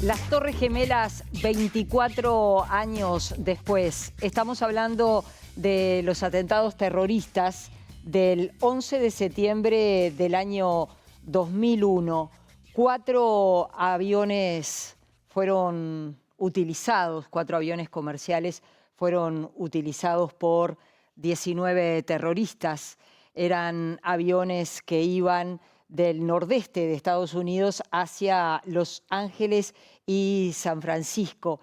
Las Torres Gemelas, 24 años después. Estamos hablando de los atentados terroristas del 11 de septiembre del año 2001. 4 aviones fueron utilizados, 4 aviones comerciales fueron utilizados por 19 terroristas. Eran aviones que iban del nordeste de Estados Unidos hacia Los Ángeles y San Francisco.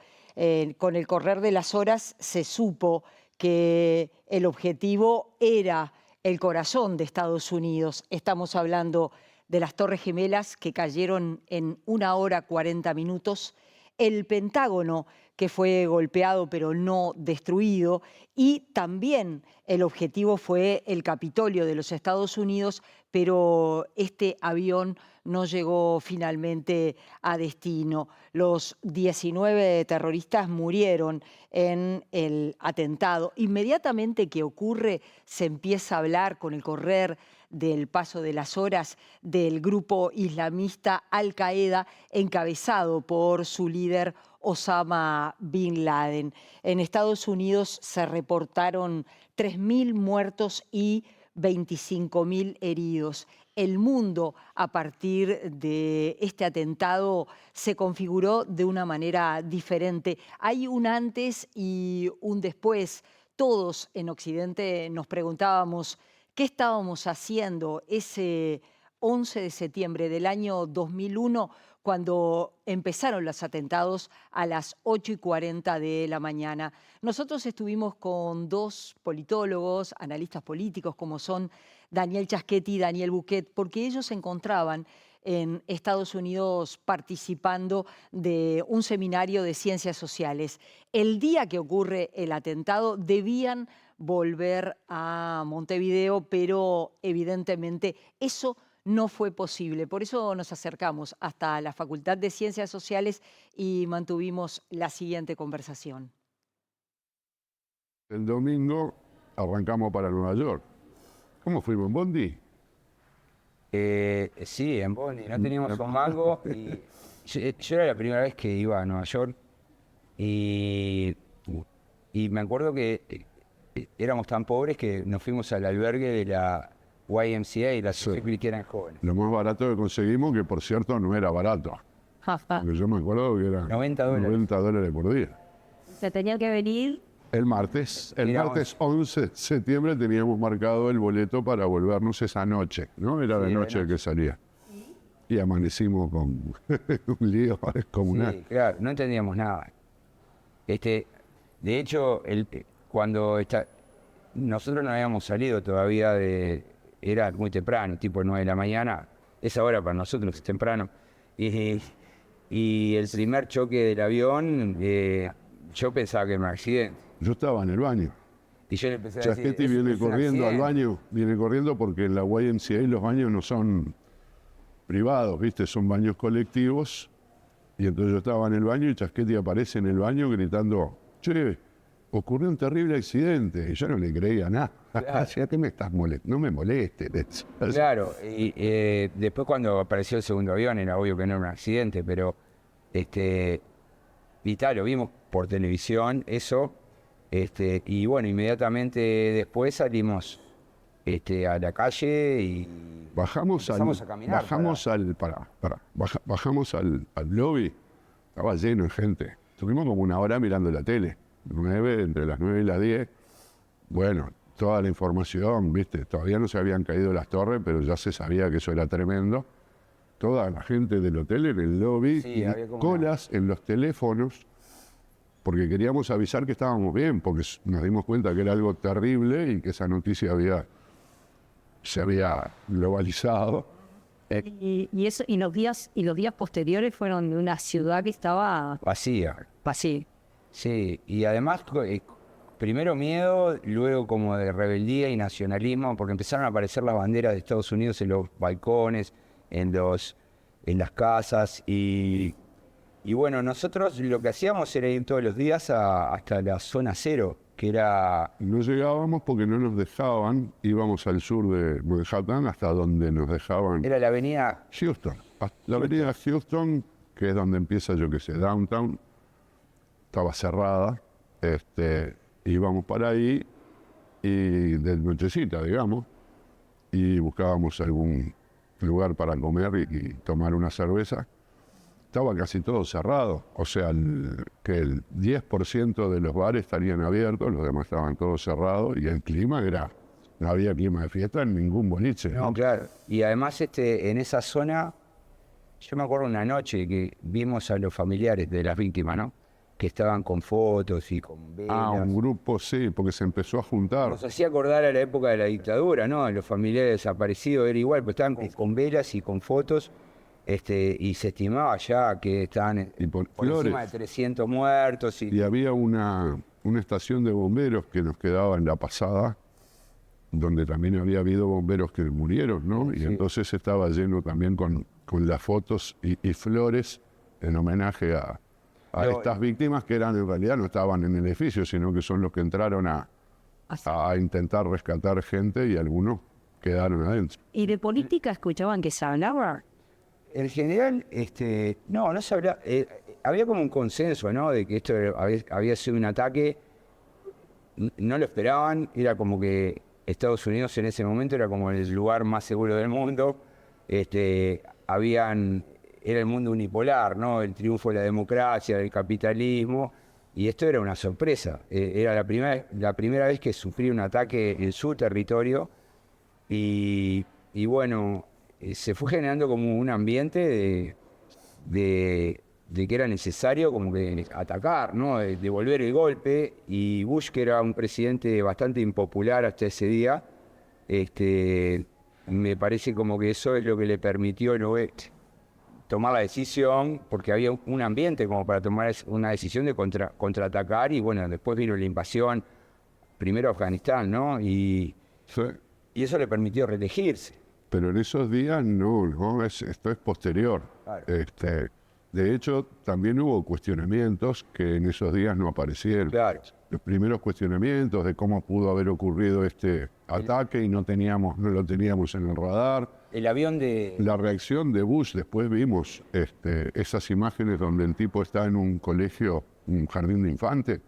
Con el correr de las horas se supo que el objetivo era el corazón de Estados Unidos. Estamos hablando de las Torres Gemelas que cayeron en 1 hora 40 minutos, el Pentágono que fue golpeado pero no destruido, y también el objetivo fue el Capitolio de los Estados Unidos, pero este avión no llegó finalmente a destino. Los 19 terroristas murieron en el atentado. Inmediatamente que ocurre, se empieza a hablar con el correr del paso de las horas del grupo islamista Al-Qaeda, encabezado por su líder Osama Bin Laden. En Estados Unidos se reportaron 3.000 muertos y 25.000 heridos. El mundo, a partir de este atentado, se configuró de una manera diferente. Hay un antes y un después. Todos en Occidente nos preguntábamos qué estábamos haciendo ese 11 de septiembre del año 2001, cuando empezaron los atentados a las 8:40 de la mañana. Nosotros estuvimos con 2 politólogos, analistas políticos, como son Daniel Chasquetti y Daniel Buquet, porque ellos se encontraban en Estados Unidos participando de un seminario de ciencias sociales. El día que ocurre el atentado debían volver a Montevideo, pero evidentemente eso no fue posible. Por eso nos acercamos hasta la Facultad de Ciencias Sociales y mantuvimos la siguiente conversación. El domingo arrancamos para Nueva York. ¿Cómo fuimos? ¿En bondi? Sí, en bondi. No teníamos un mango. Y yo era la primera vez que iba a Nueva York. Y me acuerdo que éramos tan pobres que nos fuimos al albergue de la YMCA y la Sociedad que eran jóvenes. Lo más barato que conseguimos, que por cierto no era barato. Porque yo me acuerdo que eran $90 por día. Se tenía que venir. El martes 11 de septiembre teníamos marcado el boleto para volvernos esa noche, ¿no? Era la noche que salía. Y amanecimos con un lío descomunal. Sí, claro, no entendíamos nada. De hecho, nosotros no habíamos salido todavía era muy temprano, tipo 9 de la mañana. Esa hora para nosotros es temprano. Y el primer choque del avión, yo pensaba que era un accidente. Yo estaba en el baño. Y yo le empecé a decir, Chasquetti viene corriendo al baño, viene corriendo porque en la YMCA los baños no son privados, ¿viste? Son baños colectivos. Y entonces yo estaba en el baño y Chasquetti aparece en el baño gritando, che, ocurrió un terrible accidente. Y yo no le creía nada. Claro. ¿Qué me estás molestando? No me molestes. Claro, y después cuando apareció el segundo avión era obvio que no era un accidente, pero lo vimos por televisión, eso, y bueno, inmediatamente después salimos a la calle y bajamos empezamos a caminar. Bajamos al lobby, estaba lleno de gente. Estuvimos como 1 hora mirando la tele, entre las 9 y las 10. Bueno, toda la información, ¿viste? Todavía no se habían caído las torres, pero ya se sabía que eso era tremendo. Toda la gente del hotel en el lobby, sí, había como colas en los teléfonos, porque queríamos avisar que estábamos bien, porque nos dimos cuenta que era algo terrible y que esa noticia se había globalizado. Y los días posteriores fueron de una ciudad que estaba vacía. Sí, y además primero miedo, luego como de rebeldía y nacionalismo, porque empezaron a aparecer las banderas de Estados Unidos en los balcones, en las casas, y bueno, nosotros lo que hacíamos era ir todos los días hasta la zona cero, que era... No llegábamos porque no nos dejaban, íbamos al sur de Manhattan hasta donde nos dejaban. Era la avenida Houston. La avenida Houston que es donde empieza, yo qué sé, Downtown, estaba cerrada, íbamos para ahí, y de nochecita, digamos, y buscábamos algún lugar para comer y tomar una cerveza. Estaba casi todo cerrado, o sea, que el 10% de los bares estarían abiertos, los demás estaban todos cerrados, y el clima no había clima de fiesta en ningún boliche. No, claro. Y además en esa zona, yo me acuerdo una noche que vimos a los familiares de las víctimas, ¿no? Que estaban con fotos y con velas. Un grupo, sí, porque se empezó a juntar. Nos hacía acordar a la época de la dictadura, ¿no? Los familiares desaparecidos era igual, pero estaban con velas y con fotos, y se estimaba ya que estaban por encima de 300 muertos. Y había una estación de bomberos que nos quedaba en la pasada, donde también había habido bomberos que murieron, ¿no? Y entonces estaba lleno también con las fotos y flores en homenaje a estas víctimas que en realidad no estaban en el edificio, sino que son los que entraron a intentar rescatar gente y algunos quedaron adentro. ¿Y de política escuchaban que se hablaba? En general, no se hablaba. Había como un consenso, ¿no? De que esto había sido un ataque. No lo esperaban, era como que Estados Unidos en ese momento era como el lugar más seguro del mundo. Era el mundo unipolar, ¿no? El triunfo de la democracia, del capitalismo, y esto era una sorpresa. Era la primera vez que sufrí un ataque en su territorio, y bueno, se fue generando como un ambiente de que era necesario como que atacar, ¿no? De devolver el golpe, y Bush, que era un presidente bastante impopular hasta ese día, me parece como que eso es lo que le permitió tomar la decisión, porque había un ambiente como para tomar una decisión de contraatacar, y bueno, después vino la invasión, primero a Afganistán, ¿no? Y eso le permitió reelegirse. Pero en esos días no, esto es posterior. Claro. De hecho, también hubo cuestionamientos que en esos días no aparecieron. Claro. Los primeros cuestionamientos de cómo pudo haber ocurrido este ataque y no lo teníamos en el radar. El avión La reacción de Bush, después vimos esas imágenes donde el tipo está en un colegio, un jardín de infantes,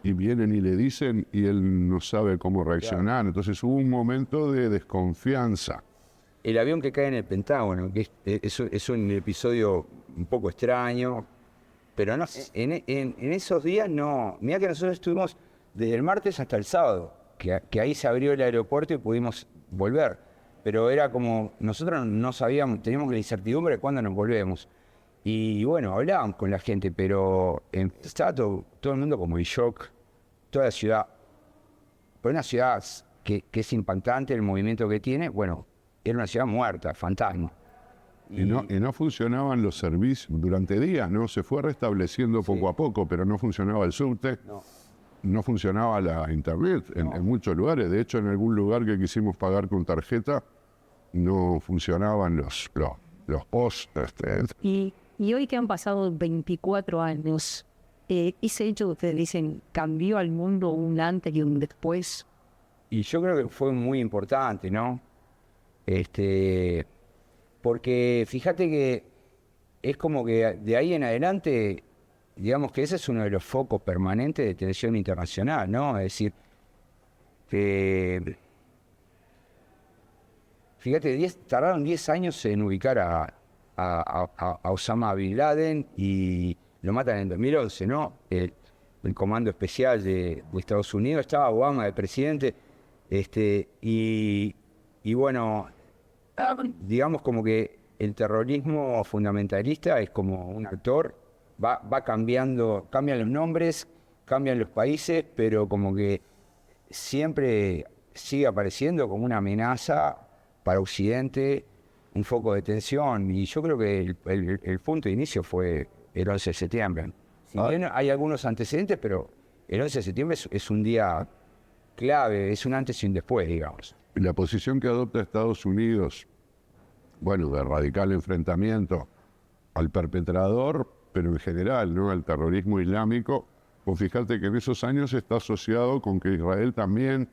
y vienen y le dicen y él no sabe cómo reaccionar. Claro. Entonces hubo un momento de desconfianza. El avión que cae en el Pentágono, que es un episodio un poco extraño, pero no, en esos días no. Mirá que nosotros estuvimos desde el martes hasta el sábado, que ahí se abrió el aeropuerto y pudimos volver. Pero era como, nosotros no sabíamos, teníamos la incertidumbre de cuándo nos volvemos. Y bueno, hablábamos con la gente, pero estaba todo el mundo como en shock, toda la ciudad. Pero una ciudad que es impactante, el movimiento que tiene, bueno, era una ciudad muerta, fantasma. Y no funcionaban los servicios durante días, ¿no? Se fue restableciendo poco a poco, pero no funcionaba el subte, no funcionaba la internet en muchos lugares. De hecho, en algún lugar que quisimos pagar con tarjeta, no funcionaban los posts. Y hoy que han pasado 24 años, ese hecho que ustedes dicen, ¿cambió al mundo un antes y un después? Y yo creo que fue muy importante, ¿no? Porque fíjate que es como que de ahí en adelante, digamos que ese es uno de los focos permanentes de tensión internacional, ¿no? Es decir, que fíjate, tardaron 10 años en ubicar a Osama Bin Laden y lo matan en 2011, ¿no? El comando especial de Estados Unidos, estaba Obama de presidente, y bueno, digamos como que el terrorismo fundamentalista es como un actor, va cambiando, cambian los nombres, cambian los países, pero como que siempre sigue apareciendo como una amenaza para Occidente, un foco de tensión, y yo creo que el punto de inicio fue el 11 de septiembre. Si bien hay algunos antecedentes, pero el 11 de septiembre es un día clave, es un antes y un después, digamos. La posición que adopta Estados Unidos, bueno, de radical enfrentamiento al perpetrador, pero en general, ¿no?, al terrorismo islámico, pues fíjate que en esos años está asociado con que Israel también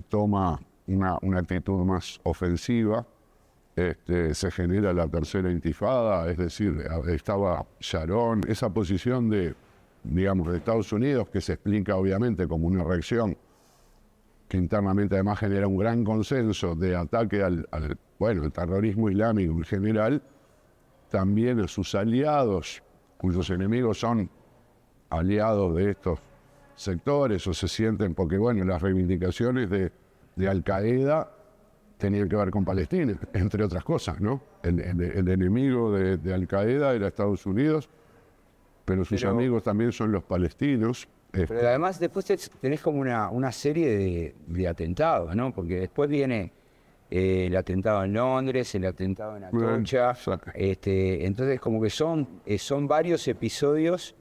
toma una actitud más ofensiva se genera la tercera intifada, es decir, estaba Sharon, esa posición de, digamos, de Estados Unidos, que se explica obviamente como una reacción que internamente además genera un gran consenso de ataque al terrorismo islámico en general, también a sus aliados, cuyos enemigos son aliados de estos sectores o se sienten, porque las reivindicaciones de Al-Qaeda tenían que ver con Palestina, entre otras cosas, ¿no? El enemigo de Al-Qaeda era Estados Unidos, pero sus amigos también son los palestinos. Pero además después tenés como una serie de atentados, ¿no? Porque después viene el atentado en Londres, el atentado en Atocha. Entonces como que son varios episodios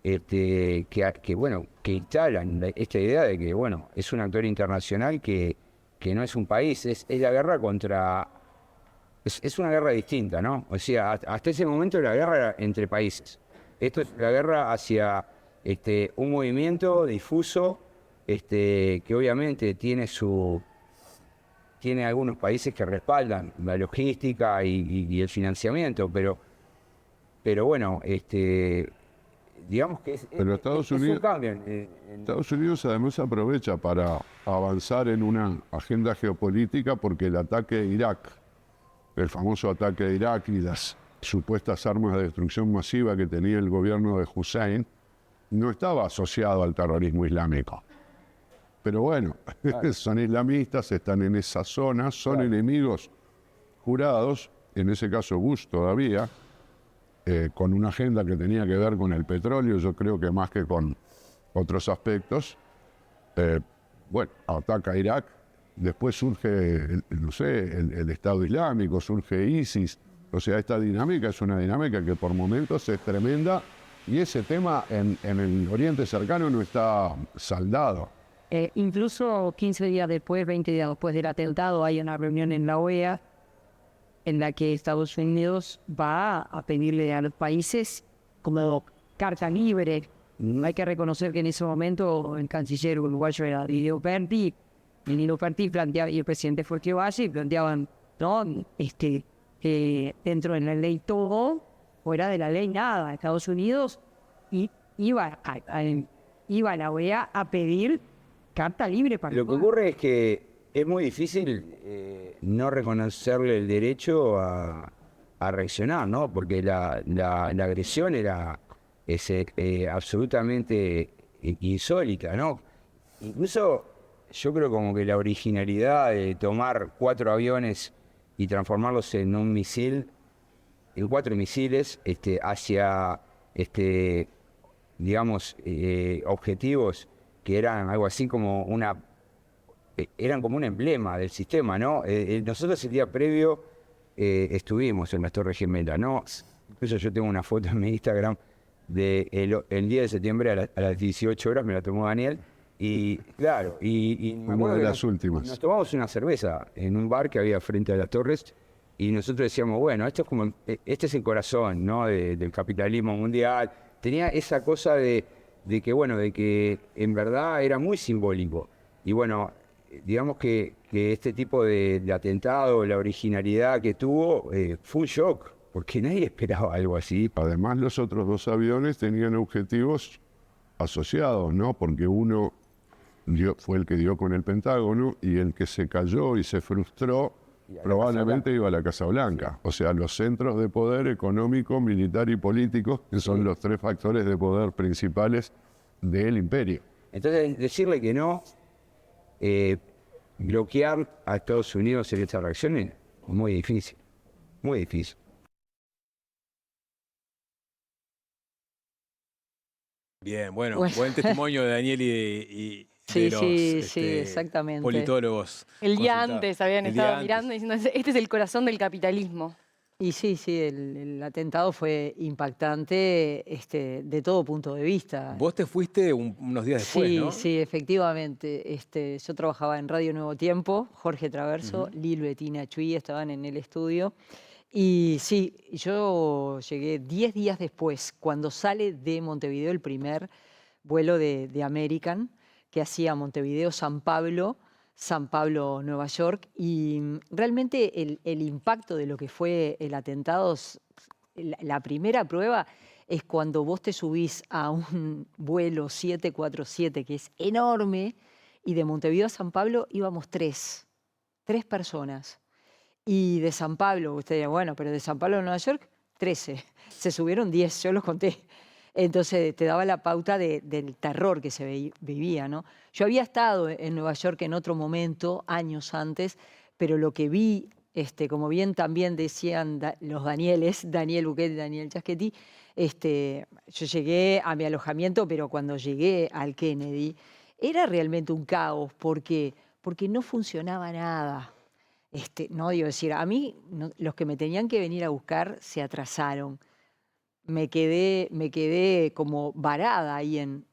que instalan esta idea de que, es un actor internacional que no es un país, es la guerra contra... Es una guerra distinta, ¿no? O sea, hasta ese momento la guerra era entre países. Esto es la guerra hacia un movimiento difuso que obviamente tiene algunos países que respaldan la logística y el financiamiento, pero digamos que pero Estados Unidos, un cambio. Estados Unidos además aprovecha para avanzar en una agenda geopolítica porque el ataque a Irak, el famoso ataque a Irak y las supuestas armas de destrucción masiva que tenía el gobierno de Hussein, no estaba asociado al terrorismo islámico. Pero claro. Son islamistas, están en esa zona, son claro. Enemigos jurados, en ese caso Bush todavía, con una agenda que tenía que ver con el petróleo, yo creo que más que con otros aspectos. Ataca a Irak, después surge, el Estado Islámico, surge ISIS. O sea, esta dinámica es una dinámica que por momentos es tremenda y ese tema en el Oriente Cercano no está saldado. Incluso 15 días después, 20 días después del atentado, hay una reunión en la OEA en la que Estados Unidos va a pedirle a los países como carta libre. Hay que reconocer que en ese momento el canciller uruguayo era Lino Perti, y Lino Perti planteaba, y el presidente fue que vaya, y planteaban, ¿no? Dentro de la ley todo, fuera de la ley nada. Estados Unidos iba a la OEA a pedir carta libre para... Lo que ocurre es que es muy difícil no reconocerle el derecho a reaccionar, ¿no? Porque la agresión era absolutamente insólita, ¿no? Incluso yo creo como que la originalidad de tomar 4 aviones y transformarlos en un misil, en 4 misiles, hacia, digamos, objetivos que eran algo así como eran como un emblema del sistema, ¿no? Nosotros el día previo estuvimos en las Torres Gemelas, ¿no? Incluso yo tengo una foto en mi Instagram el día de septiembre a las 18 horas, me la tomó Daniel, y claro, y me acuerdo una de que las últimas. Nos tomamos una cerveza en un bar que había frente a las Torres, y nosotros decíamos, esto es como, este es el corazón, ¿no? Del capitalismo mundial. Tenía esa cosa de que en verdad era muy simbólico. Y digamos que este tipo de atentado, la originalidad que tuvo, fue un shock, porque nadie esperaba algo así. Además, los otros 2 aviones tenían objetivos asociados, ¿no? Porque uno fue el que dio con el Pentágono y el que se cayó y se frustró probablemente iba a la Casa Blanca. Sí. O sea, los centros de poder económico, militar y político, que son los 3 factores de poder principales del imperio. Entonces, decirle que no, bloquear a Estados Unidos en esta reacción es muy difícil, muy difícil. Bien, buen testimonio de Daniel y sí, de los sí, exactamente. Politólogos. El día antes habían estado mirando y diciendo, este es el corazón del capitalismo. Y sí, el atentado fue impactante de todo punto de vista. Vos te fuiste unos días después, ¿no? Sí, efectivamente. Yo trabajaba en Radio Nuevo Tiempo, Jorge Traverso, Lil, Betina Chuy estaban en el estudio. Y sí, yo llegué 10 días después, cuando sale de Montevideo el primer vuelo de American, que hacía Montevideo-San Pablo, San Pablo, Nueva York, y realmente el impacto de lo que fue el atentado, la primera prueba es cuando vos te subís a un vuelo 747 que es enorme, y de Montevideo a San Pablo íbamos tres personas. Y de San Pablo, usted dirá, bueno, pero de San Pablo a Nueva York, 13. Se subieron 10, yo los conté. Entonces te daba la pauta del terror que se vivía, ¿no? Yo había estado en Nueva York en otro momento, años antes, pero lo que vi, como bien también decían los Danieles, Daniel Buquet y Daniel Giaschetti, yo llegué a mi alojamiento, pero cuando llegué al Kennedy era realmente un caos porque no funcionaba nada. No digo decir, a mí los que me tenían que venir a buscar se atrasaron. Me quedé como varada ahí en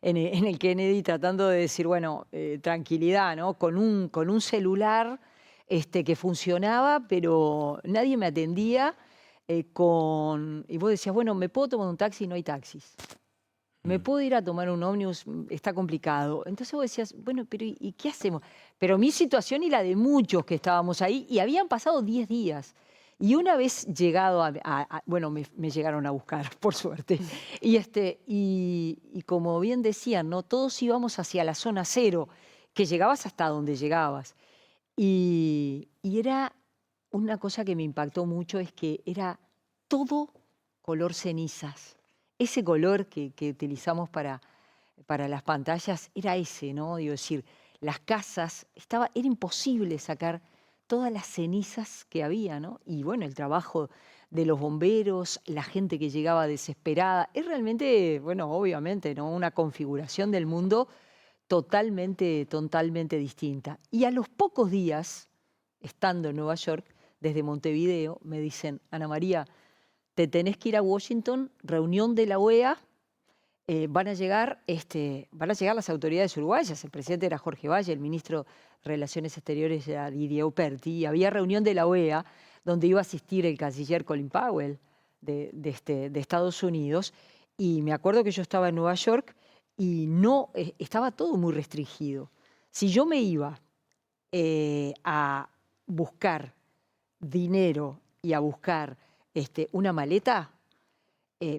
el Kennedy tratando de decir, bueno, tranquilidad, ¿no? Con un celular que funcionaba, pero nadie me atendía. Y vos decías, bueno, ¿me puedo tomar un taxi? No hay taxis. ¿Me puedo ir a tomar un ómnibus? Está complicado. Entonces vos decías, bueno, pero ¿y qué hacemos? Pero mi situación y la de muchos que estábamos ahí, y habían pasado 10 días. Y una vez llegado bueno, me llegaron a buscar, por suerte. Y como bien decían, ¿no? Todos íbamos hacia la zona cero, que llegabas hasta donde llegabas. Y era una cosa que me impactó mucho, es que era todo color cenizas. Ese color que utilizamos para las pantallas era ese, ¿no? Digo, decir, las casas, era imposible sacar todas las cenizas que había, ¿no? Y bueno, el trabajo de los bomberos, la gente que llegaba desesperada, es realmente, bueno, obviamente, ¿no? Una configuración del mundo totalmente distinta. Y a los pocos días, estando en Nueva York, desde Montevideo, me dicen, Ana María, te tenés que ir a Washington, reunión de la OEA, van a llegar las autoridades uruguayas, el presidente era Jorge Valle, el ministro de Relaciones Exteriores era Didier Operti, y había reunión de la OEA donde iba a asistir el canciller Colin Powell de Estados Unidos, y me acuerdo que yo estaba en Nueva York y estaba todo muy restringido. Si yo me iba a buscar dinero y a buscar una maleta,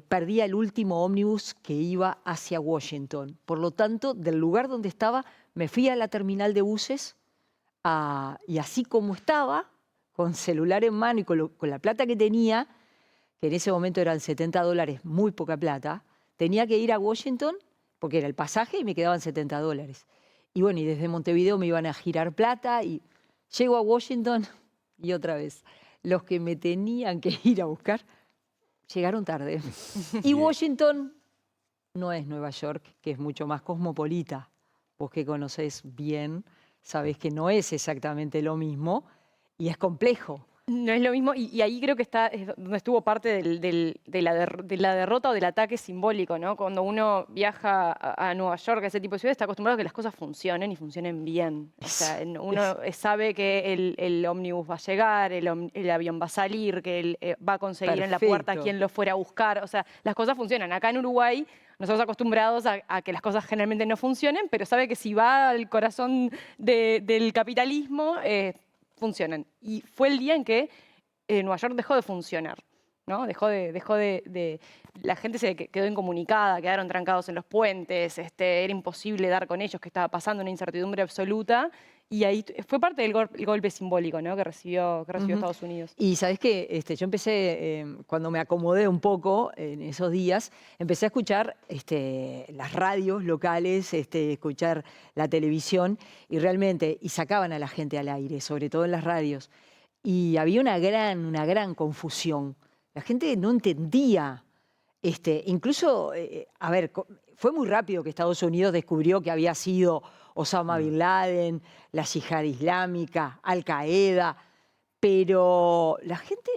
perdía el último ómnibus que iba hacia Washington. Por lo tanto, del lugar donde estaba, me fui a la terminal de buses y así como estaba, con celular en mano y con la plata que tenía, que en ese momento eran $70, muy poca plata, tenía que ir a Washington porque era el pasaje y me quedaban $70. Y bueno, y desde Montevideo me iban a girar plata y llego a Washington y otra vez, los que me tenían que ir a buscar llegaron tarde. Y Washington no es Nueva York, que es mucho más cosmopolita. Vos que conocés bien, sabés que no es exactamente lo mismo y es complejo. No es lo mismo, y ahí creo que es donde estuvo parte de la derrota o del ataque simbólico, ¿no? Cuando uno viaja a Nueva York, a ese tipo de ciudades, está acostumbrado a que las cosas funcionen y funcionen bien. O sea, uno sabe que el ómnibus va a llegar, el avión va a salir, que él va a conseguir en la puerta a quien lo fuera a buscar. O sea, las cosas funcionan. Acá en Uruguay nosotros acostumbrados a que las cosas generalmente no funcionen, pero sabe que si va al corazón del capitalismo, funcionan. Y fue el día en que Nueva York dejó de funcionar, ¿no? La gente se quedó incomunicada, quedaron trancados en los puentes, era imposible dar con ellos, que estaba pasando una incertidumbre absoluta. Y ahí fue parte del golpe simbólico, ¿no? que recibió Estados Unidos. Y sabés que yo empecé, cuando me acomodé un poco en esos días, empecé a escuchar las radios locales, escuchar la televisión, y realmente, y sacaban a la gente al aire, sobre todo en las radios. Y había una gran confusión. La gente no entendía. Incluso, a ver, fue muy rápido que Estados Unidos descubrió que había sido Osama Bin Laden, la Yihad Islámica, Al Qaeda, pero la gente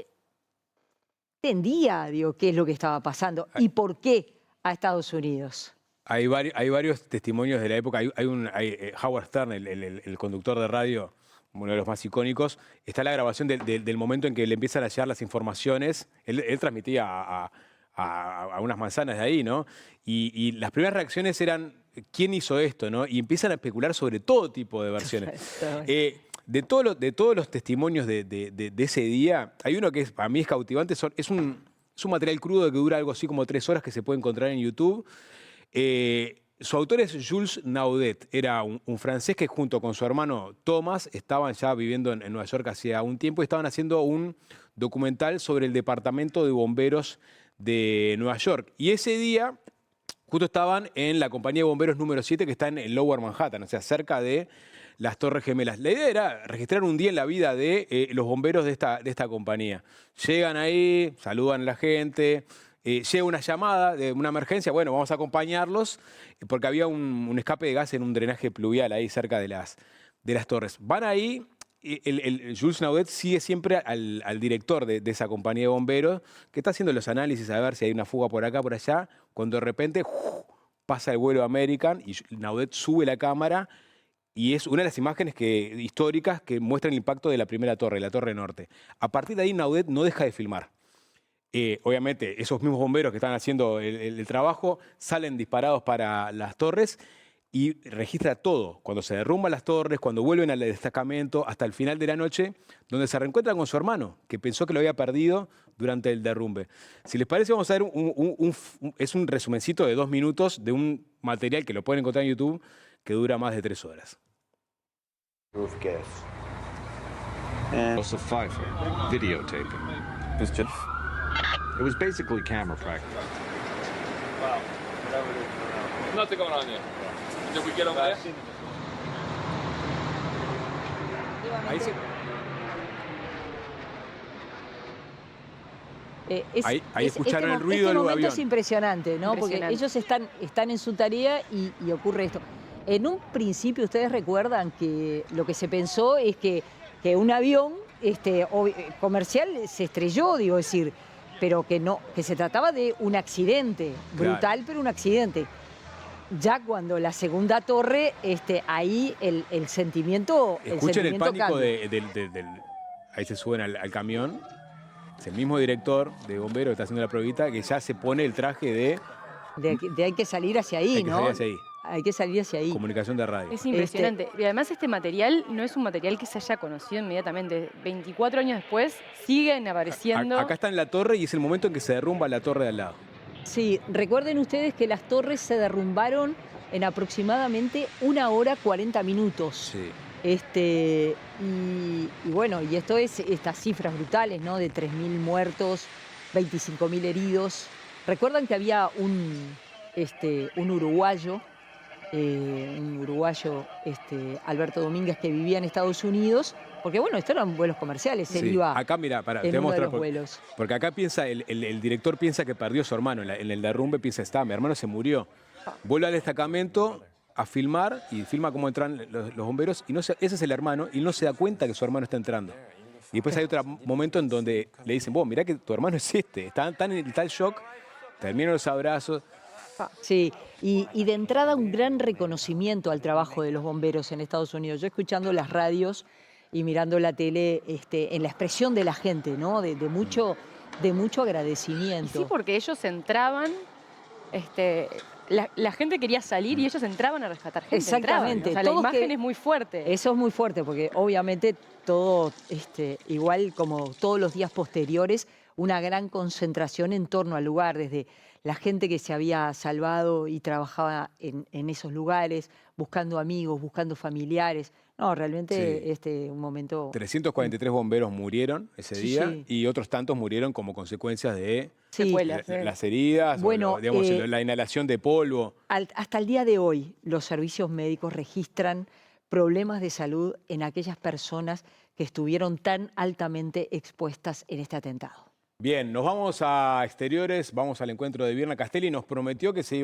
entendía, digo, qué es lo que estaba pasando y por qué a Estados Unidos. Hay varios testimonios de la época. Howard Stern, el conductor de radio, uno de los más icónicos. Está la grabación del momento en que le empiezan a llegar las informaciones. Él transmitía a unas manzanas de ahí, ¿no? Y las primeras reacciones eran quién hizo esto, ¿no? Y empiezan a especular sobre todo tipo de versiones. De todos los testimonios de ese día, hay uno que para mí es cautivante, es un material crudo que dura algo así como 3 horas que se puede encontrar en YouTube. Su autor es Jules Naudet, era un francés que junto con su hermano Thomas estaban ya viviendo en Nueva York hacía un tiempo y estaban haciendo un documental sobre el departamento de bomberos de Nueva York. Y ese día justo estaban en la compañía de bomberos número 7 que está en Lower Manhattan, o sea, cerca de las Torres Gemelas. La idea era registrar un día en la vida de los bomberos de esta compañía. Llegan ahí, saludan a la gente, llega una llamada de una emergencia, bueno, vamos a acompañarlos, porque había un escape de gas en un drenaje pluvial ahí cerca de las torres. Van ahí, Jules Naudet sigue siempre al director de esa compañía de bomberos, que está haciendo los análisis a ver si hay una fuga por acá, por allá, cuando de repente pasa el vuelo American y Naudet sube la cámara. Y es una de las imágenes históricas que muestran el impacto de la primera torre, la Torre Norte. A partir de ahí, Naudet no deja de filmar. Obviamente, esos mismos bomberos que están haciendo el trabajo salen disparados para las torres y registra todo. Cuando se derrumban las torres, cuando vuelven al destacamento, hasta el final de la noche, donde se reencuentran con su hermano, que pensó que lo había perdido durante el derrumbe. Si les parece, vamos a ver es un resumencito de 2 minutos de un material que lo pueden encontrar en YouTube que dura más de 3 horas. Roof gas. Joseph Pfeiffer, videotaping. It was basically camera practice. Wow. Whatever it is. Nothing going on there. Did we get over there? Ahí se... Ahí escucharon el ruido del del momento avión. Es impresionante, ¿no? Impresionante. Porque ellos están en su tarea y ocurre esto. En un principio, ¿ustedes recuerdan que lo que se pensó es que un avión comercial se estrelló, digo, decir, pero que se trataba de un accidente, brutal, Claro. pero un accidente. Ya cuando la segunda torre, ahí el sentimiento Escuchen el pánico cambia. ahí se suben al camión. Es el mismo director de bomberos que está haciendo la pruebita que ya se pone el traje de Hay que salir hacia ahí, hay que ¿no? salir hacia ahí. Hay que salir hacia ahí. Comunicación de radio. Es impresionante. Y además este material no es un material que se haya conocido inmediatamente. 24 años después siguen apareciendo. Acá está en la torre y es el momento en que se derrumba la torre de al lado. Sí, recuerden ustedes que las torres se derrumbaron en aproximadamente 1 hora 40 minutos. Sí. Y bueno, y esto es estas cifras brutales, ¿no? De 3.000 muertos, 25.000 heridos. Recuerdan que había un uruguayo, Alberto Domínguez, que vivía en Estados Unidos, porque bueno, estos eran vuelos comerciales, él Sí. iba Acá, mira, te en voy a uno de mostrar. los vuelos. Porque acá piensa, el director piensa que perdió a su hermano. En el derrumbe piensa, mi hermano se murió. Vuelve al destacamento a filmar y filma cómo entran los bomberos. Y ese es el hermano y no se da cuenta que su hermano está entrando. Y después hay otro momento en donde le dicen, vos, mirá que tu hermano es está tan en tal shock, terminan los abrazos. Sí, y de entrada un gran reconocimiento al trabajo de los bomberos en Estados Unidos. Yo escuchando las radios y mirando la tele, en la expresión de la gente, ¿no? De mucho agradecimiento. Sí, porque ellos entraban, la gente quería salir y ellos entraban a rescatar gente. Exactamente. Entraban. O sea, la Todos imagen que- es muy fuerte. Eso es muy fuerte porque obviamente todo, igual como todos los días posteriores, una gran concentración en torno al lugar, desde la gente que se había salvado y trabajaba en esos lugares, buscando amigos, buscando familiares. No, realmente un momento... 343 bomberos murieron ese Sí, día sí. y otros tantos murieron como consecuencias de Sí. Secuelas. las heridas, Bueno, o digamos, la inhalación de polvo. Hasta el día de hoy, los servicios médicos registran problemas de salud en aquellas personas que estuvieron tan altamente expuestas en este atentado. Bien, nos vamos a exteriores, vamos al encuentro de Virna Castelli. Nos prometió que se iba